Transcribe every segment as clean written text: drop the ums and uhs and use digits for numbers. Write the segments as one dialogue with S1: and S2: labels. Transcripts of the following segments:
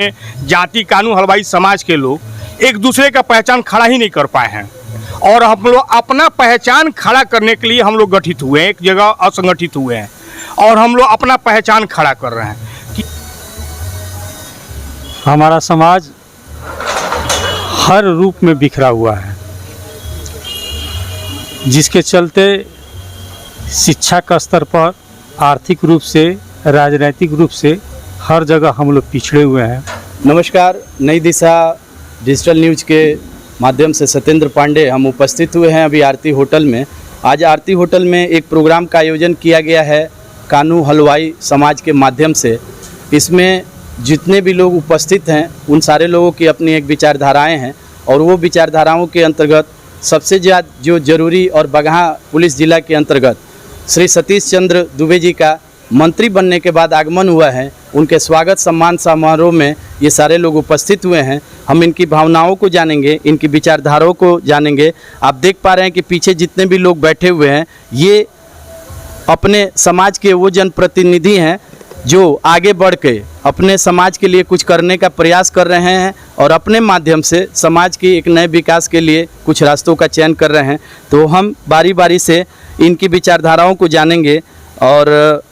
S1: अपने जाति कानू हलवाई समाज के लोग एक दूसरे का पहचान खड़ा ही नहीं कर पाए हैं। और हम लोग अपना पहचान खड़ा करने के लिए हम लोग गठित हुए हैं, एक जगह असंगठित हुए हैं और हम लोग अपना पहचान खड़ा कर रहे हैं कि
S2: हमारा समाज हर रूप में बिखरा हुआ है, जिसके चलते शिक्षा का स्तर पर, आर्थिक रूप से, राजनीतिक रूप से हर जगह हम लोग पिछड़े हुए हैं।
S3: नमस्कार, नई दिशा डिजिटल न्यूज़ के माध्यम से सत्येंद्र पांडे हम उपस्थित हुए हैं अभी आरती होटल में। आज आरती होटल में एक प्रोग्राम का आयोजन किया गया है कानू हलवाई समाज के माध्यम से। इसमें जितने भी लोग उपस्थित हैं उन सारे लोगों की अपनी एक विचारधाराएं हैं और वो विचारधाराओं के अंतर्गत सबसे ज़्यादा जो जरूरी और बगहा पुलिस जिला के अंतर्गत श्री सतीश चंद्र दुबे जी का मंत्री बनने के बाद आगमन हुआ है, उनके स्वागत सम्मान समारोह में ये सारे लोग उपस्थित हुए हैं। हम इनकी भावनाओं को जानेंगे, इनकी विचारधाराओं को जानेंगे। आप देख पा रहे हैं कि पीछे जितने भी लोग बैठे हुए हैं ये अपने समाज के वो जनप्रतिनिधि हैं जो आगे बढ़ के अपने समाज के लिए कुछ करने का प्रयास कर रहे हैं और अपने माध्यम से समाज की एक नए विकास के लिए कुछ रास्तों का चयन कर रहे हैं। तो हम बारी बारी से इनकी विचारधाराओं को जानेंगे और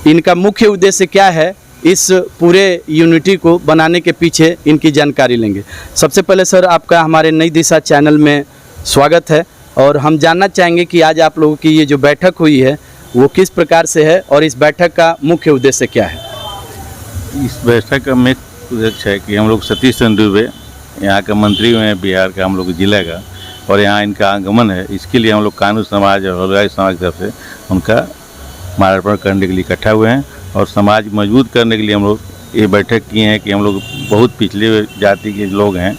S3: इनका मुख्य उद्देश्य क्या है, इस पूरे यूनिटी को बनाने के पीछे इनकी जानकारी लेंगे। सबसे पहले सर, आपका हमारे नई दिशा चैनल में स्वागत है और हम जानना चाहेंगे कि आज आप लोगों की ये जो बैठक हुई है वो किस प्रकार से है और इस बैठक का मुख्य उद्देश्य क्या है।
S4: इस बैठक का मुख्य उद्देश्य है कि हम लोग सतीश चंद्र दुबे यहाँ का मंत्री हुए हैं बिहार का, हम लोग जिला का, और यहाँ इनका आगमन है। इसके लिए हम लोग कानू समाज और हलवाई समाज की तरफ से उनका माल्यार्पण करने के लिए इकट्ठा हुए हैं और समाज मजबूत करने के लिए हम लोग ये बैठक किए हैं कि हम लोग बहुत पिछले जाति के लोग हैं,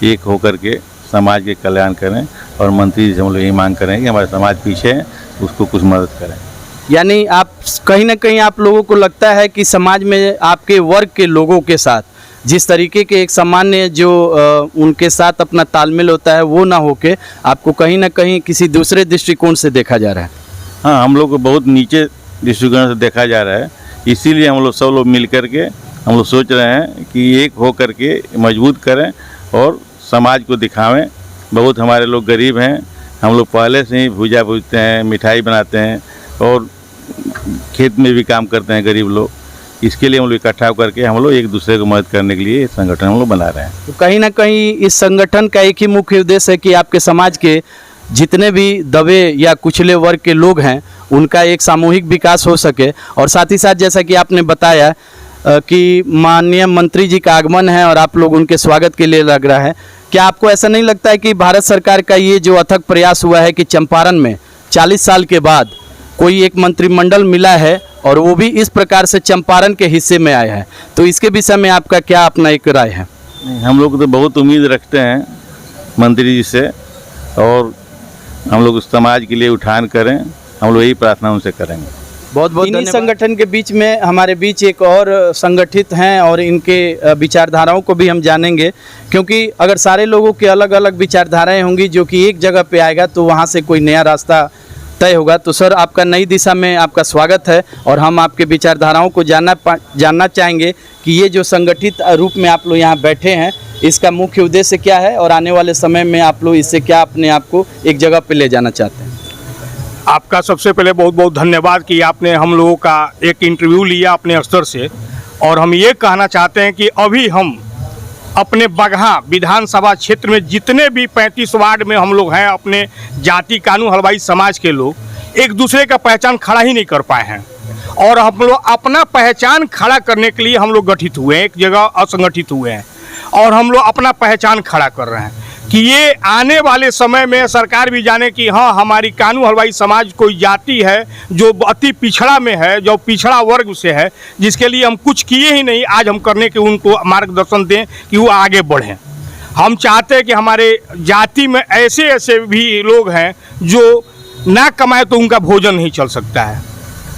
S4: एक होकर के समाज के कल्याण करें और मंत्री जी से हम लोग ये मांग करें कि हमारे समाज पीछे है, उसको कुछ मदद करें।
S3: यानी आप कहीं ना कहीं आप लोगों को लगता है कि समाज में आपके वर्ग के लोगों के साथ जिस तरीके के एक सामान्य जो उनके साथ अपना तालमेल होता है वो ना होके आपको कहीं ना कहीं किसी दूसरे दृष्टिकोण से देखा जा रहा है।
S4: हाँ, हम लोग को बहुत नीचे दृष्टिकोण से देखा जा रहा है, इसीलिए हम लोग सब लोग मिल कर के हम लोग सोच रहे हैं कि एक हो कर के मजबूत करें और समाज को दिखावें। बहुत हमारे लोग गरीब हैं, हम लोग पहले से ही भूजा भूजते हैं, मिठाई बनाते हैं और खेत में भी काम करते हैं गरीब लोग। इसके लिए हम लोग इकट्ठा करके हम लोग एक दूसरे को मदद करने के लिए संगठन हम लोग बना रहे हैं।
S3: तो कहीं ना कहीं इस संगठन का एक ही मुख्य उद्देश्य है कि आपके समाज के जितने भी दबे या कुचले वर्ग के लोग हैं उनका एक सामूहिक विकास हो सके और साथ ही साथ जैसा कि आपने बताया कि माननीय मंत्री जी का आगमन है और आप लोग उनके स्वागत के लिए लग रहा है। क्या आपको ऐसा नहीं लगता है कि भारत सरकार का ये जो अथक प्रयास हुआ है कि चंपारण में 40 साल के बाद कोई एक मंत्रिमंडल मिला है और वो भी इस प्रकार से चंपारण के हिस्से में आया है, तो इसके विषय में आपका क्या अपना एक राय है?
S4: हम लोग तो बहुत उम्मीद रखते हैं मंत्री जी से और हम लोग उस समाज के लिए उठान करें, हम लोग यही प्रार्थना उनसे करेंगे।
S3: बहुत बहुत धन्यवाद। संगठन के बीच में हमारे बीच एक और संगठित हैं और इनके विचारधाराओं को भी हम जानेंगे, क्योंकि अगर सारे लोगों के अलग अलग विचारधाराएं होंगी जो कि एक जगह पे आएगा तो वहाँ से कोई नया रास्ता तय होगा। तो सर, आपका नई दिशा में आपका स्वागत है और हम आपके विचारधाराओं को जानना चाहेंगे कि ये जो संगठित रूप में आप लोग यहाँ बैठे हैं इसका मुख्य उद्देश्य क्या है और आने वाले समय में आप लोग इससे क्या अपने आप को एक जगह पे ले जाना चाहते हैं।
S1: आपका सबसे पहले बहुत बहुत धन्यवाद कि आपने हम लोगों का एक इंटरव्यू लिया अपने स्तर से। और हम ये कहना चाहते हैं कि अभी हम अपने बगहा विधानसभा क्षेत्र में जितने भी 35 वार्ड में हम लोग हैं, अपने जाति कानू हलवाई समाज के लोग एक दूसरे का पहचान खड़ा ही नहीं कर पाए हैं और हम लोग अपना पहचान खड़ा करने के लिए हम लोग गठित हुए हैं, एक जगह असंगठित हुए हैं और हम लोग अपना पहचान खड़ा कर रहे हैं कि ये आने वाले समय में सरकार भी जाने कि हाँ, हमारी कानू हलवाई समाज कोई जाति है जो अति पिछड़ा में है, जो पिछड़ा वर्ग से है, जिसके लिए हम कुछ किए ही नहीं, आज हम करने के उनको मार्गदर्शन दें कि वो आगे बढ़ें। हम चाहते हैं कि हमारे जाति में ऐसे ऐसे भी लोग हैं जो ना कमाए तो उनका भोजन नहीं चल सकता है,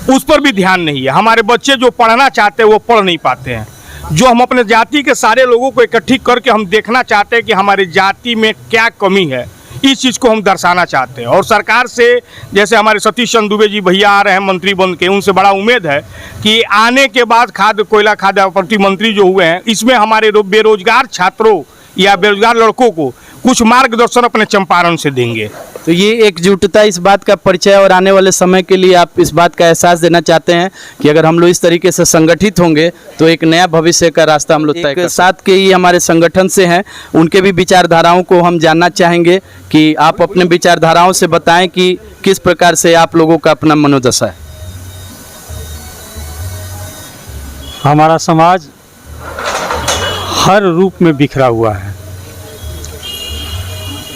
S1: उस पर भी ध्यान नहीं है। हमारे बच्चे जो पढ़ना चाहते हैं वो पढ़ नहीं पाते हैं। जो हम अपने जाति के सारे लोगों को इकट्ठी करके हम देखना चाहते हैं कि हमारी जाति में क्या कमी है, इस चीज़ को हम दर्शाना चाहते हैं। और सरकार से जैसे हमारे सतीश चंद्र दुबे जी भैया आ रहे हैं मंत्री बन के, उनसे बड़ा उम्मीद है कि आने के बाद खाद्य कोयला खाद्य आपूर्ति मंत्री जो हुए हैं, इसमें हमारे बेरोजगार छात्रों या बेरोजगार लड़कों को कुछ मार्गदर्शन अपने चंपारण से देंगे।
S3: तो ये एकजुटता इस बात का परिचय, और आने वाले समय के लिए आप इस बात का एहसास देना चाहते हैं कि अगर हम लोग इस तरीके से संगठित होंगे तो एक नया भविष्य का रास्ता हम लोग तय कर। साथ के ही हमारे संगठन से हैं, उनके भी विचारधाराओं को हम जानना चाहेंगे कि आप अपने विचारधाराओं से बताएं कि किस प्रकार से आप लोगों का अपना मनोदशा है।
S2: हमारा समाज हर रूप में बिखरा हुआ है,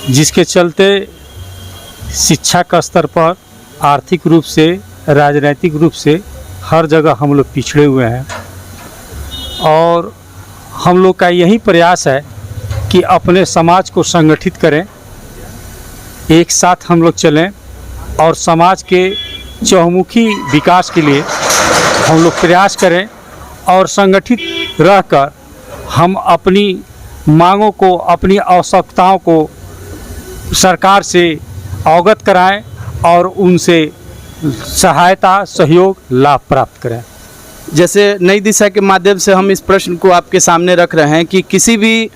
S2: जिसके चलते शिक्षा का स्तर पर, आर्थिक रूप से, राजनीतिक रूप से हर जगह हम लोग पिछड़े हुए हैं। और हम लोग का यही प्रयास है कि अपने समाज को संगठित करें, एक साथ हम लोग चलें और समाज के चहुमुखी विकास के लिए हम लोग प्रयास करें और संगठित रहकर हम अपनी मांगों को, अपनी आवश्यकताओं को सरकार से अवगत कराएं और उनसे सहायता, सहयोग, लाभ प्राप्त करें।
S3: जैसे नई दिशा के माध्यम से हम इस प्रश्न को आपके सामने रख रहे हैं कि किसी भी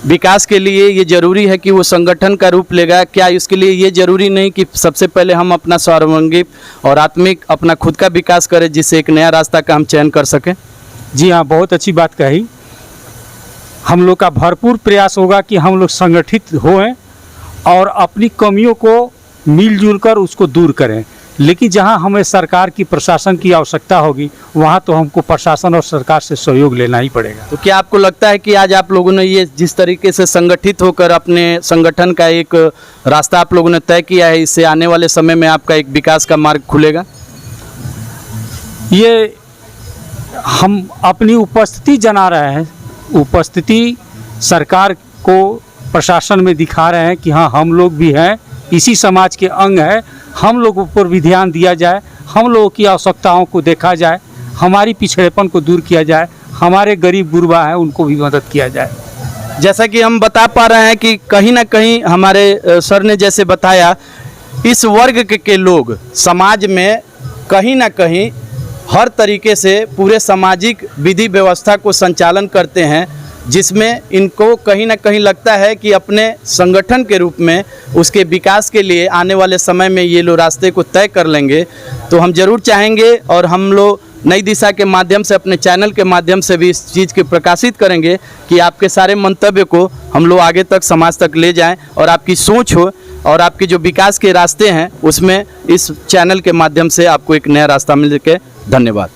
S3: विकास के लिए ये जरूरी है कि वो संगठन का रूप लेगा। क्या इसके लिए ये जरूरी नहीं कि सबसे पहले हम अपना सर्वांगीण और आत्मिक अपना खुद का विकास करें, जिससे एक नया रास्ता का हम चयन कर सकें?
S2: जी हाँ, बहुत अच्छी बात कही। हम लोग का भरपूर प्रयास होगा कि हम लोग संगठित होएं और अपनी कमियों को मिलजुल कर उसको दूर करें। लेकिन जहां हमें सरकार की, प्रशासन की आवश्यकता होगी, वहां तो हमको प्रशासन और सरकार से सहयोग लेना ही पड़ेगा।
S3: तो क्या आपको लगता है कि आज आप लोगों ने ये जिस तरीके से संगठित होकर अपने संगठन का एक रास्ता आप लोगों ने तय किया है, इससे आने वाले समय में आपका एक विकास का मार्ग खुलेगा?
S2: ये हम अपनी उपस्थिति जना रहे हैं, उपस्थिति सरकार को, प्रशासन में दिखा रहे हैं कि हाँ, हम लोग भी हैं, इसी समाज के अंग हैं। हम लोगों पर भी ध्यान दिया जाए, हम लोगों की आवश्यकताओं को देखा जाए, हमारी पिछड़ेपन को दूर किया जाए, हमारे गरीब गुरबा हैं उनको भी मदद किया जाए।
S3: जैसा कि हम बता पा रहे हैं कि कहीं ना कहीं हमारे सर ने जैसे बताया, इस वर्ग के लोग समाज में कहीं ना कहीं हर तरीके से पूरे सामाजिक विधि व्यवस्था को संचालन करते हैं, जिसमें इनको कहीं ना कहीं लगता है कि अपने संगठन के रूप में उसके विकास के लिए आने वाले समय में ये लोग रास्ते को तय कर लेंगे। तो हम जरूर चाहेंगे और हम लोग नई दिशा के माध्यम से, अपने चैनल के माध्यम से भी इस चीज़ के प्रकाशित करेंगे कि आपके सारे मंतव्य को हम लोग आगे तक, समाज तक ले जाएं और आपकी सोच हो और आपके जो विकास के रास्ते हैं उसमें इस चैनल के माध्यम से आपको एक नया रास्ता मिल सके। धन्यवाद।